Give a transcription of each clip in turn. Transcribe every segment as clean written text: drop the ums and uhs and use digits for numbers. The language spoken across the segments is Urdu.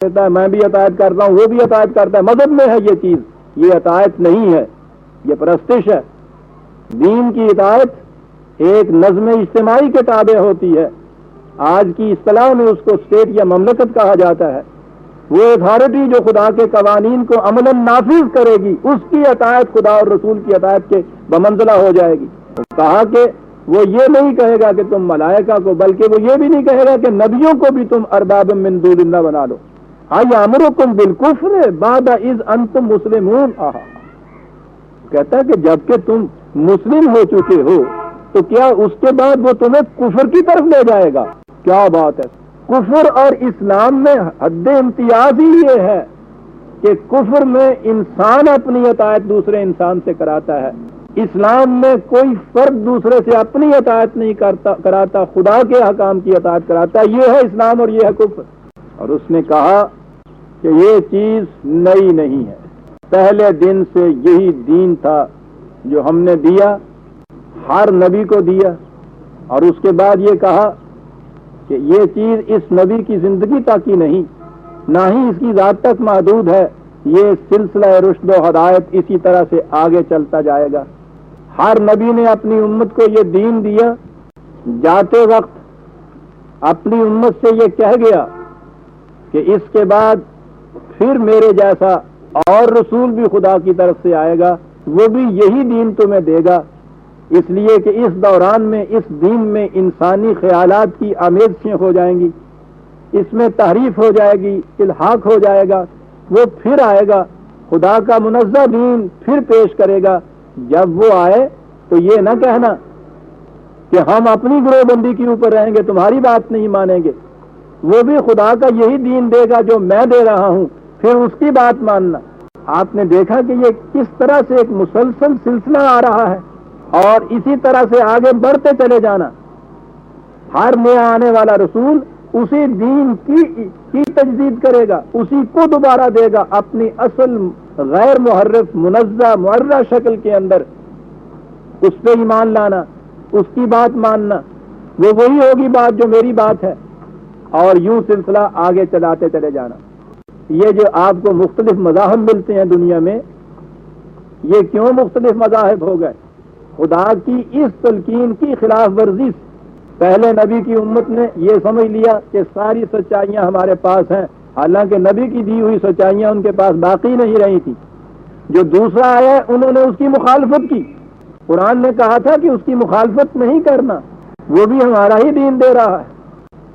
کہتا ہے میں بھی اطاعت کرتا ہوں، وہ بھی اطاعت کرتا ہے، مذہب میں ہے یہ چیز، یہ اطاعت نہیں ہے، یہ پرستش ہے۔ دین کی اطاعت ایک نظم اجتماعی کے تابع ہوتی ہے، آج کی اصطلاح میں اس کو اسٹیٹ یا مملکت کہا جاتا ہے۔ وہ اتھارٹی جو خدا کے قوانین کو عملاً نافذ کرے گی، اس کی اطاعت خدا اور رسول کی اطاعت کے بمنزلہ ہو جائے گی۔ کہا کہ وہ یہ نہیں کہے گا کہ تم ملائکہ کو، بلکہ وہ یہ بھی نہیں کہے گا کہ نبیوں کو بھی تم ارباب من دون اللہ بنا لو۔ یامرکم بالکفر بعد اذ انتم مسلمون۔ کہتا ہے کہ جب کہ تم مسلم ہو چکے ہو تو کیا اس کے بعد وہ تمہیں کفر کی طرف لے جائے گا؟ کیا بات ہے! کفر اور اسلام میں حد امتیاز ہی یہ ہے کہ کفر میں انسان اپنی اطاعت دوسرے انسان سے کراتا ہے، اسلام میں کوئی فرد دوسرے سے اپنی اطاعت نہیں کراتا، خدا کے حکام کی اطاعت کراتا ہے۔ یہ ہے اسلام اور یہ ہے کفر۔ اور اس نے کہا کہ یہ چیز نئی نہیں ہے، پہلے دن سے یہی دین تھا جو ہم نے دیا، ہر نبی کو دیا۔ اور اس کے بعد یہ کہا کہ یہ چیز اس نبی کی زندگی تک ہی نہیں، نہ ہی اس کی ذات تک محدود ہے، یہ سلسلہ رشد و ہدایت اسی طرح سے آگے چلتا جائے گا۔ ہر نبی نے اپنی امت کو یہ دین دیا، جاتے وقت اپنی امت سے یہ کہہ گیا کہ اس کے بعد پھر میرے جیسا اور رسول بھی خدا کی طرف سے آئے گا، وہ بھی یہی دین تمہیں دے گا، اس لیے کہ اس دوران میں اس دین میں انسانی خیالات کی آمیزشیں ہو جائیں گی، اس میں تحریف ہو جائے گی، الحاق ہو جائے گا، وہ پھر آئے گا، خدا کا منزہ دین پھر پیش کرے گا۔ جب وہ آئے تو یہ نہ کہنا کہ ہم اپنی گروہ بندی کے اوپر رہیں گے، تمہاری بات نہیں مانیں گے، وہ بھی خدا کا یہی دین دے گا جو میں دے رہا ہوں، پھر اس کی بات ماننا۔ آپ نے دیکھا کہ یہ کس طرح سے ایک مسلسل سلسلہ آ رہا ہے، اور اسی طرح سے آگے بڑھتے چلے جانا۔ ہر نیا آنے والا رسول اسی دین کی تجدید کرے گا، اسی کو دوبارہ دے گا اپنی اصل غیر محرف منزہ معرہ شکل کے اندر، اس پہ ایمان لانا، اس کی بات ماننا، وہ وہی ہوگی بات جو میری بات ہے، اور یوں سلسلہ آگے چلاتے چلے جانا۔ یہ جو آپ کو مختلف مذاہب ملتے ہیں دنیا میں، یہ کیوں مختلف مذاہب ہو گئے؟ خدا کی اس تلقین کی خلاف ورزی سے۔ پہلے نبی کی امت نے یہ سمجھ لیا کہ ساری سچائیاں ہمارے پاس ہیں، حالانکہ نبی کی دی ہوئی سچائیاں ان کے پاس باقی نہیں رہی تھی۔ جو دوسرا آیا انہوں نے اس کی مخالفت کی، قرآن نے کہا تھا کہ اس کی مخالفت نہیں کرنا، وہ بھی ہمارا ہی دین دے رہا ہے۔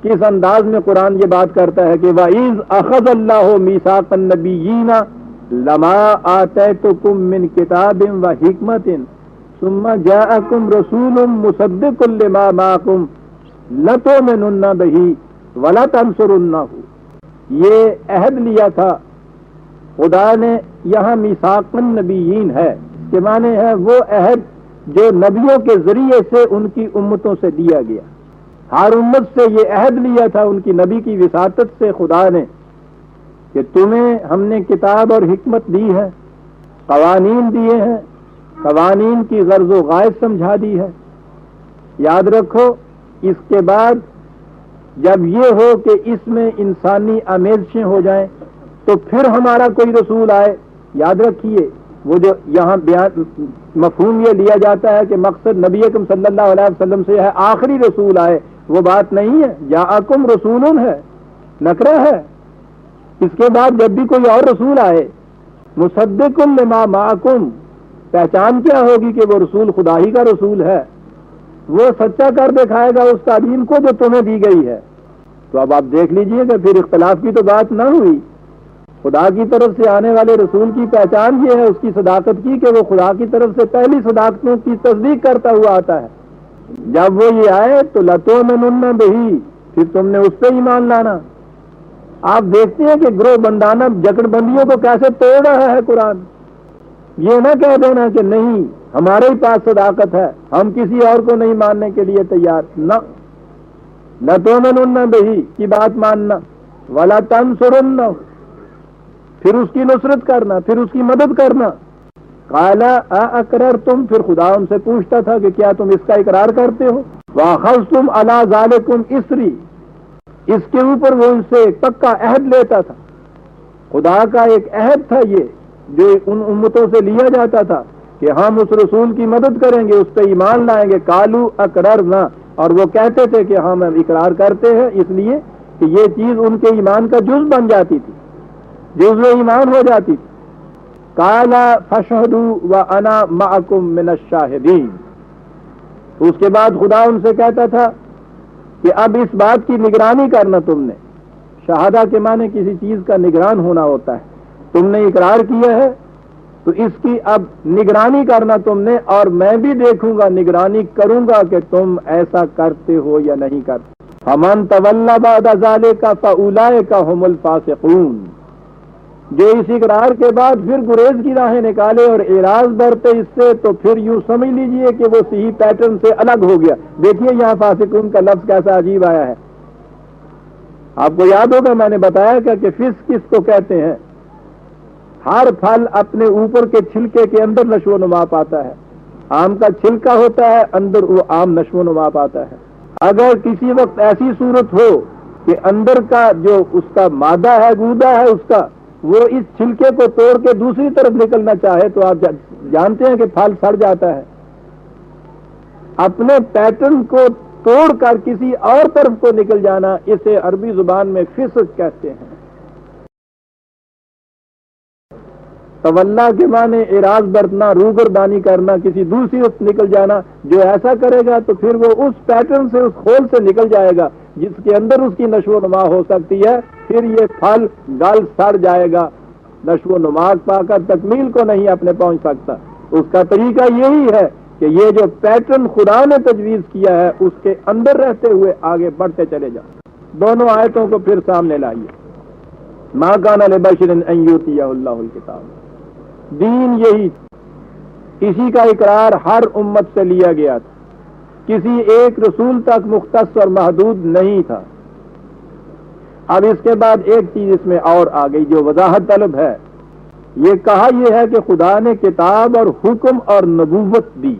کس انداز میں قرآن یہ بات کرتا ہے کہ وَإِذْ أَخَذَ اللَّهُ مِيثَاقَ النَّبِيِّينَ لَمَا آتَيْتُكُم مِّن كِتَابٍ وَحِكْمَةٍ ثُمَّ جَاءَكُمْ رَسُولٌ مُصَدِّقٌ لِّمَا مَعَكُمْ لَتُؤْمِنُنَّ بِهِ وَلَتَنصُرُنَّهُ۔ یہ عہد لیا تھا خدا نے، یہاں میثاق النبیین ہے، اس کے معنی ہے وہ عہد جو نبیوں کے ذریعے سے ان کی امتوں سے دیا گیا۔ ہر امت سے یہ عہد لیا تھا ان کی نبی کی وساطت سے خدا نے کہ تمہیں ہم نے کتاب اور حکمت دی ہے، قوانین دیے ہیں، قوانین کی غرض و غائب سمجھا دی ہے۔ یاد رکھو، اس کے بعد جب یہ ہو کہ اس میں انسانی آمیزشیں ہو جائیں تو پھر ہمارا کوئی رسول آئے، یاد رکھیے وہ جو یہاں بیان مفہوم یہ لیا جاتا ہے کہ مقصد نبی اکرم صلی اللہ علیہ وسلم سے ہے آخری رسول آئے، وہ بات نہیں ہے۔ جاءکم رسول ہے، نکرہ ہے۔ اس کے بعد جب بھی کوئی اور رسول آئے، مصدق لما معکم، پہچان کیا ہوگی کہ وہ رسول خدا ہی کا رسول ہے، وہ سچا کر دکھائے گا اس تعلیم کو جو تمہیں دی گئی ہے۔ تو اب آپ دیکھ لیجئے کہ پھر اختلاف کی تو بات نہ ہوئی۔ خدا کی طرف سے آنے والے رسول کی پہچان یہ ہے اس کی صداقت کی کہ وہ خدا کی طرف سے پہلی صداقتوں کی تصدیق کرتا ہوا آتا ہے۔ جب وہ یہ آئے تو لَتُؤْمِنُنَّ بِهِ، پھر تم نے اس پہ ایمان لانا۔ آپ دیکھتے ہیں کہ گروہ بندانہ جکڑ بندیوں کو کیسے توڑ رہا ہے قرآن۔ یہ نہ کہہ دینا کہ نہیں ہمارے ہی پاس صداقت ہے، ہم کسی اور کو نہیں ماننے کے لیے تیار، نہ۔ لَتُؤْمِنُنَّ بِهِ کی بات ماننا، وَلَتَنصُرُنَّهُ، پھر اس کی نصرت کرنا، پھر اس کی مدد کرنا۔ قَالَ أَأَقْرَرْتُمْ، پھر خدا ان سے پوچھتا تھا کہ کیا تم اس کا اقرار کرتے ہو؟ وَأَخَذْتُمْ عَلَىٰ ذَلِكُمْ إِصْرِي، اس کے اوپر وہ ان سے پکا عہد لیتا تھا خدا کا ایک عہد تھا یہ جو ان امتوں سے لیا جاتا تھا کہ ہم اس رسول کی مدد کریں گے، اس پہ ایمان لائیں گے. قالوا اقررنا، اور وہ کہتے تھے کہ ہم اقرار کرتے ہیں، اس لیے کہ یہ چیز ان کے ایمان کا جز بن جاتی تھی، جزو ایمان ہو جاتی تھی. قال فاشهدوا وانا معكم من الشاہدین. اس کے بعد خدا ان سے کہتا تھا کہ اب اس بات کی نگرانی کرنا تم نے. شہادہ کے معنی کسی چیز کا نگران ہونا ہوتا ہے. تم نے اقرار کیا ہے تو اس کی اب نگرانی کرنا تم نے، اور میں بھی دیکھوں گا، نگرانی کروں گا کہ تم ایسا کرتے ہو یا نہیں کرتے. فمن تولی بعد ذلک فاولئک هم الفاسقون. جو اس اقرار کے بعد پھر گریز کی راہیں نکالے اور اعراض برتے اس سے، تو پھر یوں سمجھ لیجئے کہ وہ صحیح پیٹرن سے الگ ہو گیا. دیکھیے یہاں فاسقون کا لفظ کیسا عجیب آیا ہے. آپ کو یاد ہوگا میں نے بتایا کہ فسق کس کو کہتے ہیں؟ ہر پھل اپنے اوپر کے چھلکے کے اندر نشو و نما پاتا ہے. آم کا چھلکا ہوتا ہے، اندر وہ آم نشو و نما پاتا ہے. اگر کسی وقت ایسی صورت ہو کہ اندر کا جو اس کا مادہ ہے، گودا ہے اس کا، وہ اس چھلکے کو توڑ کے دوسری طرف نکلنا چاہے تو آپ جانتے ہیں کہ پھل سڑ جاتا ہے. اپنے پیٹرن کو توڑ کر کسی اور طرف کو نکل جانا، اسے عربی زبان میں فسق کہتے ہیں. تولا کے معنی اعراض برتنا، روگردانی کرنا، کسی دوسری طرف نکل جانا. جو ایسا کرے گا تو پھر وہ اس پیٹرن سے، اس کھول سے نکل جائے گا جس کے اندر اس کی نشو و نما ہو سکتی ہے. پھر یہ پھل گل سڑ جائے گا، نشو و نما پا کر تکمیل کو نہیں اپنے پہنچ سکتا. اس کا طریقہ یہی ہے کہ یہ جو پیٹرن خدا نے تجویز کیا ہے اس کے اندر رہتے ہوئے آگے بڑھتے چلے جاؤ. دونوں آیتوں کو پھر سامنے لائیے. ما کان لبشر ان یؤتیہ اللہ الکتاب. دین یہی، اسی کا اقرار ہر امت سے لیا گیا تھا، کسی ایک رسول تک مختص اور محدود نہیں تھا. اب اس کے بعد ایک چیز اس میں اور آ گئی جو وضاحت طلب ہے. یہ کہا یہ ہے کہ خدا نے کتاب اور حکم اور نبوت دی.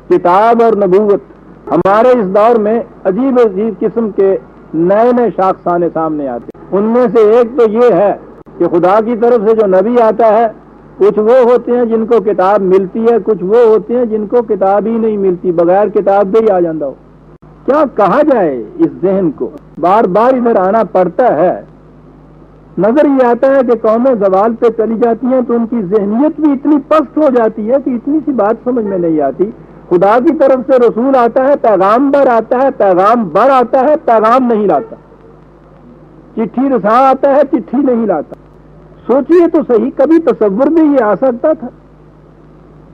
کتاب اور نبوت ہمارے اس دور میں عجیب عجیب قسم کے نئے نئے شاخسانے سامنے آتے. ان میں سے ایک تو یہ ہے کہ خدا کی طرف سے جو نبی آتا ہے، کچھ وہ ہوتے ہیں جن کو کتاب ملتی ہے، کچھ وہ ہوتے ہیں جن کو کتاب ہی نہیں ملتی، بغیر کتاب کے ہی آ جاتا ہو. کیا کہا جائے اس ذہن کو؟ بار بار ادھر آنا پڑتا ہے. نظر یہ آتا ہے کہ قومیں زوال پہ چلی جاتی ہیں تو ان کی ذہنیت بھی اتنی پست ہو جاتی ہے کہ اتنی سی بات سمجھ میں نہیں آتی. خدا کی طرف سے رسول آتا ہے، پیغام بر آتا ہے، پیغام بر آتا ہے، پیغام نہیں لاتا. چٹھی رساں آتا ہے، چٹھی نہیں لاتا. سوچئے تو صحیح، کبھی تصور بھی یہ آ سکتا تھا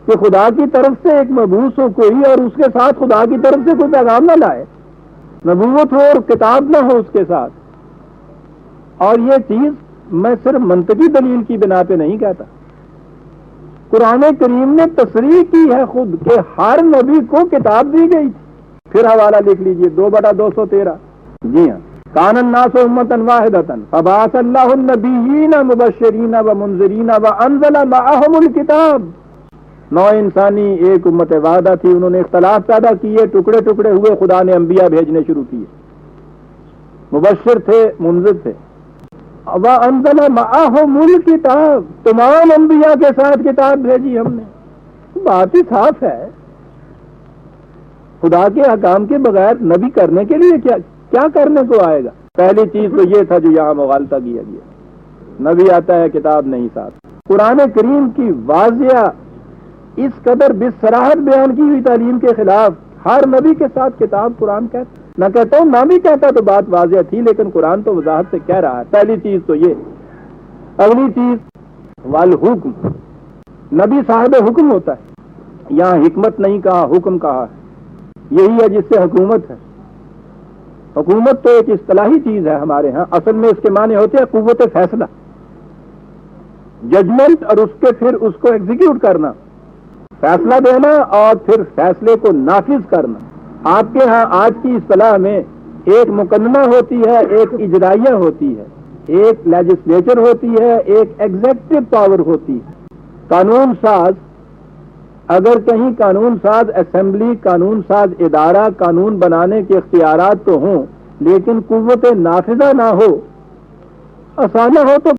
کہ خدا کی طرف سے ایک مبعوث ہو کوئی اور اس کے ساتھ خدا کی طرف سے کوئی پیغام نہ لائے، نبوت ہو اور کتاب نہ ہو اس کے ساتھ؟ اور یہ چیز میں صرف منطقی دلیل کی بنا پہ نہیں کہتا. قرآن کریم نے تصریح کی ہے خود کہ ہر نبی کو کتاب دی گئی تھی. پھر حوالہ لکھ لیجئے 2/213. جی ہاں. کان الناس امۃ واحدۃ فبعث اللہ النبیین مبشرین ومنذرین وانزل معهم الکتاب. نوع انسانی ایک امت واحدہ تھی، انہوں نے اختلاف پیدا کیے، ٹکڑے ٹکڑے ہوئے، خدا نے انبیاء بھیجنے شروع کیے. مبشر تھے، منذر تھے. وانزل معهم الکتاب، تمام انبیاء کے ساتھ کتاب بھیجی ہم نے. بات ہی صاف ہے. خدا کے احکام کے بغیر نبی کرنے کے لیے کیا کرنے کو آئے گا؟ پہلی چیز تو یہ تھا جو یہاں مغالطہ کیا گیا. نبی آتا ہے، کتاب نہیں ساتھ. قرآن کریم کی واضح اس قدر بصراحت بیان کی ہوئی تعلیم کے خلاف ہر نبی کے ساتھ کتاب قرآن کہتا. نہ کہتا ہوں، نہ بھی کہتا تو بات واضح تھی، لیکن قرآن تو وضاحت سے کہہ رہا ہے. پہلی چیز تو یہ. اگلی چیز والحکم، نبی صاحب حکم ہوتا ہے. یہاں حکمت نہیں کہا، حکم کہا ہے. یہی ہے جس سے حکومت ہے. حکومت تو ایک اصطلاحی چیز ہے ہمارے ہاں، اصل میں اس کے معنی ہوتے ہیں قوت فیصلہ، ججمنٹ، اور اس کے پھر اس کو ایگزیکیوٹ کرنا، فیصلہ دینا اور پھر فیصلے کو نافذ کرنا. آپ کے ہاں آج کی اصطلاح میں ایک مقننہ ہوتی ہے، ایک اجرائیہ ہوتی ہے، ایک لیجسلیچر ہوتی ہے، ایک ایگزیکٹو پاور ہوتی ہے. قانون ساز، اگر کہیں قانون ساز اسمبلی، قانون ساز ادارہ، قانون بنانے کے اختیارات تو ہوں لیکن قوت نافذہ نہ ہو، آسانہ ہو تو